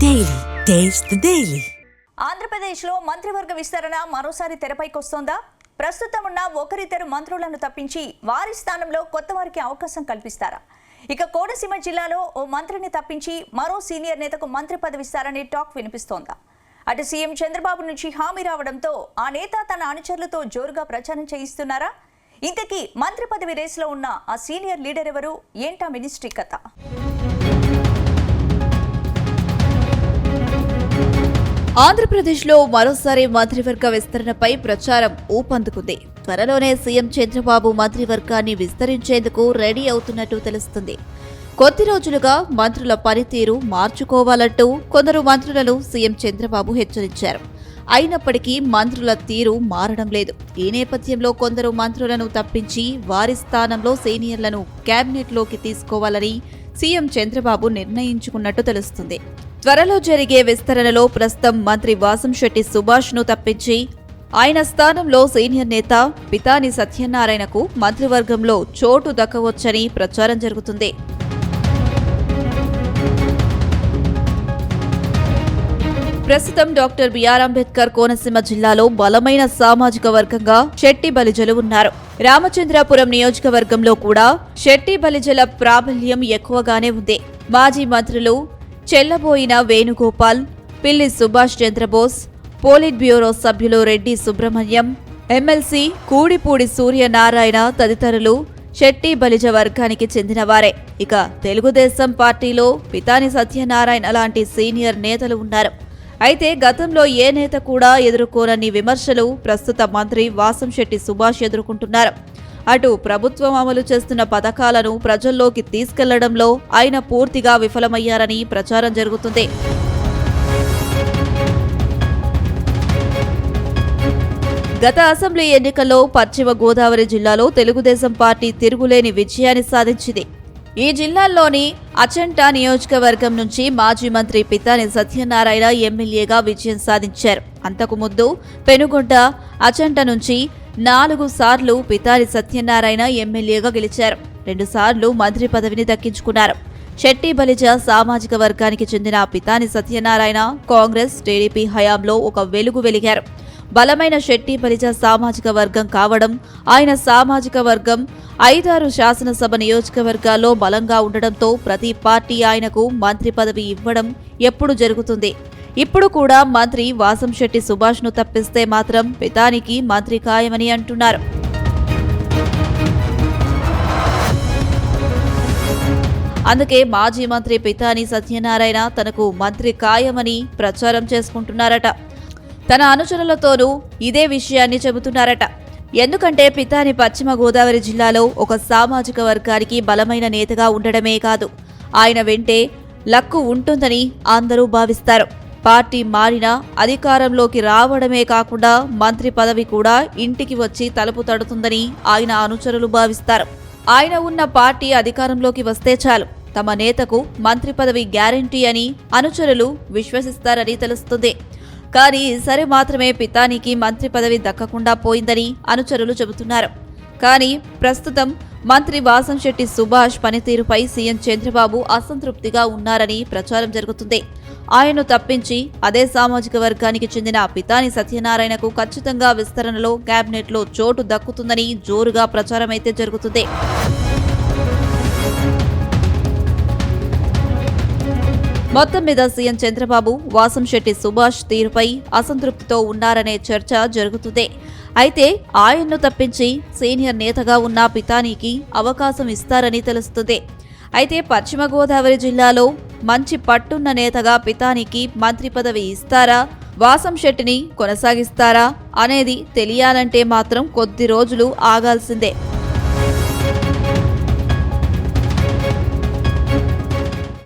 Daily taste the daily. ఆంధ్రప్రదేశ్లో మంత్రివర్గ విస్తరణ మరోసారి తెరపైకొస్తోందా? ప్రస్తుతం ఉన్న ఒకరిద్దరు మంత్రులను తప్పించి వారి స్థానంలో కొత్త వారికి అవకాశం కల్పిస్తారా? ఇక కోనసీమ జిల్లాలో ఓ మంత్రిని తప్పించి మరో సీనియర్ నేతకు మంత్రి పదవి ఇస్తారనే టాక్ వినిపిస్తోందా? అటు సీఎం చంద్రబాబు నుంచి హామీ రావడంతో ఆ నేత తన అనుచరులతో జోరుగా ప్రచారం చేయిస్తున్నారా? ఇంతకీ మంత్రి పదవి రేసులో ఉన్న ఆ సీనియర్ లీడర్ ఎవరు? ఏంటా మినిస్ట్రీ కథ? ఆంధ్రప్రదేశ్లో మరోసారి మంత్రివర్గ విస్తరణపై ప్రచారం ఊపందుకుంది. త్వరలోనే సీఎం చంద్రబాబు మంత్రివర్గాన్ని విస్తరించేందుకు రెడీ అవుతున్నట్టు తెలుస్తుంది. కొద్ది రోజులుగా మంత్రుల పనితీరు మార్చుకోవాలంటూ కొందరు మంత్రులను సీఎం చంద్రబాబు హెచ్చరించారు. అయినప్పటికీ మంత్రుల తీరు మారడం లేదు. ఈ నేపథ్యంలో కొందరు మంత్రులను తప్పించి వారి స్థానంలో సీనియర్లను కేబినెట్లోకి తీసుకోవాలని సీఎం చంద్రబాబు నిర్ణయించుకున్నట్టు తెలుస్తుంది. త్వరలో జరిగే విస్తరణలో ప్రస్తుతం మంత్రి వాసంశెట్టి సుభాష్ ను తప్పించి ఆయన స్థానంలో సీనియర్ నేత పితాని సత్యనారాయణకు మంత్రివర్గంలో చోటు దక్కవచ్చని ప్రచారం జరుగుతుంది. ప్రస్తుతం డాక్టర్ బిఆర్ అంబేద్కర్ కోనసీమ జిల్లాలో బలమైన సామాజిక వర్గంగా శెట్టి బలిజలు ఉన్నారు. రామచంద్రాపురం నియోజకవర్గంలో కూడా శెట్టి బలిజల ప్రాబల్యం ఎక్కువగానే ఉంది. మాజీ మంత్రులు చెల్లబోయిన వేణుగోపాల్, పిల్లి సుభాష్ చంద్రబోస్, పోలిట్ బ్యూరో సభ్యులు రెడ్డి సుబ్రహ్మణ్యం, ఎమ్మెల్సీ కూడిపూడి సూర్యనారాయణ తదితరులు శెట్టి బలిజ వర్గానికి చెందినవారే. ఇక తెలుగుదేశం పార్టీలో పితాని సత్యనారాయణ లాంటి సీనియర్ నేతలు ఉన్నారు. అయితే గతంలో ఏ నేత కూడా ఎదుర్కోనని విమర్శలు ప్రస్తుత మంత్రి వాసంశెట్టి సుభాష్ ఎదుర్కొంటున్నారు. అటు ప్రభుత్వం అమలు చేస్తున్న పథకాలను ప్రజల్లోకి తీసుకెళ్లడంలో ఆయన పూర్తిగా విఫలమయ్యారని ప్రచారం జరుగుతుంది. గత అసెంబ్లీ ఎన్నికల్లో పశ్చిమ గోదావరి జిల్లాలో తెలుగుదేశం పార్టీ తిరుగులేని విజయాన్ని సాధించింది. ఈ జిల్లాల్లోని అచంట నియోజకవర్గం నుంచి మాజీ మంత్రి పితాని సత్యనారాయణ ఎమ్మెల్యేగా విజయం సాధించారు. అంతకుముందు పెనుగొండ, అచంట నుంచి 4 సార్లు పితాని సత్యనారాయణ ఎమ్మెల్యేగా గెలిచారు. 2 సార్లు మంత్రి పదవిని దక్కించుకున్నారు. శెట్టి బలిజ సామాజిక వర్గానికి చెందిన పితాని సత్యనారాయణ కాంగ్రెస్, టీడీపీ హయాంలో ఒక వెలుగు వెలిగారు. బలమైన శెట్టి బలిజ సామాజిక వర్గం కావడం, ఆయన సామాజిక వర్గం 5-6 శాసనసభ నియోజకవర్గాల్లో బలంగా ఉండడంతో ప్రతి పార్టీ ఆయనకు మంత్రి పదవి ఇవ్వడం ఎప్పుడు జరుగుతుంది. ఇప్పుడు కూడా మంత్రి వాసంశెట్టి సుభాష్ ను తప్పిస్తే మాత్రం పితానికి మంత్రి ఖాయమని అంటున్నారు. అందుకే మాజీ మంత్రి పితాని సత్యనారాయణ తనకు మంత్రి ఖాయమని ప్రచారం చేసుకుంటున్నారట. తన అనుచరులతోనూ ఇదే విషయాన్ని చెబుతున్నారట. ఎందుకంటే పితాని పశ్చిమ గోదావరి జిల్లాలో ఒక సామాజిక వర్గానికి బలమైన నేతగా ఉండడమే కాదు, ఆయన వెంటే లక్కు ఉంటుందని అందరూ భావిస్తారు. పార్టీ మారినా అధికారంలోకి రావడమే కాకుండా మంత్రి పదవి కూడా ఇంటికి వచ్చి తలుపు తడుతుందని ఆయన అనుచరులు భావిస్తారు. ఆయన ఉన్న పార్టీ అధికారంలోకి వస్తే చాలు, తమ నేతకు మంత్రి పదవి గ్యారెంటీ అని అనుచరులు విశ్వసిస్తారని తెలుస్తుంది. కానీ ఈసారి మాత్రమే పితానికి మంత్రి పదవి దక్కకుండా పోయిందని అనుచరులు చెబుతున్నారు. కానీ ప్రస్తుతం మంత్రి వాసంశెట్టి సుభాష్ పనితీరుపై సీఎం చంద్రబాబు అసంతృప్తిగా ఉన్నారని ప్రచారం జరుగుతుంది. ఆయన్ను తప్పించి అదే సామాజిక వర్గానికి చెందిన పితాని సత్యనారాయణకు ఖచ్చితంగా విస్తరణలో కేబినెట్లో చోటు దక్కుతుందని జోరుగా ప్రచారమైతే జరుగుతుంది. మొత్తం మీద సీఎం చంద్రబాబు వాసంశెట్టి సుభాష్ తీరుపై అసంతృప్తితో ఉన్నారనే చర్చ జరుగుతుంది. అయితే ఆయన్ను తప్పించి సీనియర్ నేతగా ఉన్న పితానికి అవకాశం ఇస్తారని తెలుస్తుంది. అయితే పశ్చిమ గోదావరి జిల్లాలో మంచి పట్టున్న నేతగా పితానికి మంత్రి పదవి ఇస్తారా, వాసంశెట్టిని కొనసాగిస్తారా అనేది తెలియాలంటే మాత్రం కొద్ది రోజులు ఆగాల్సిందే.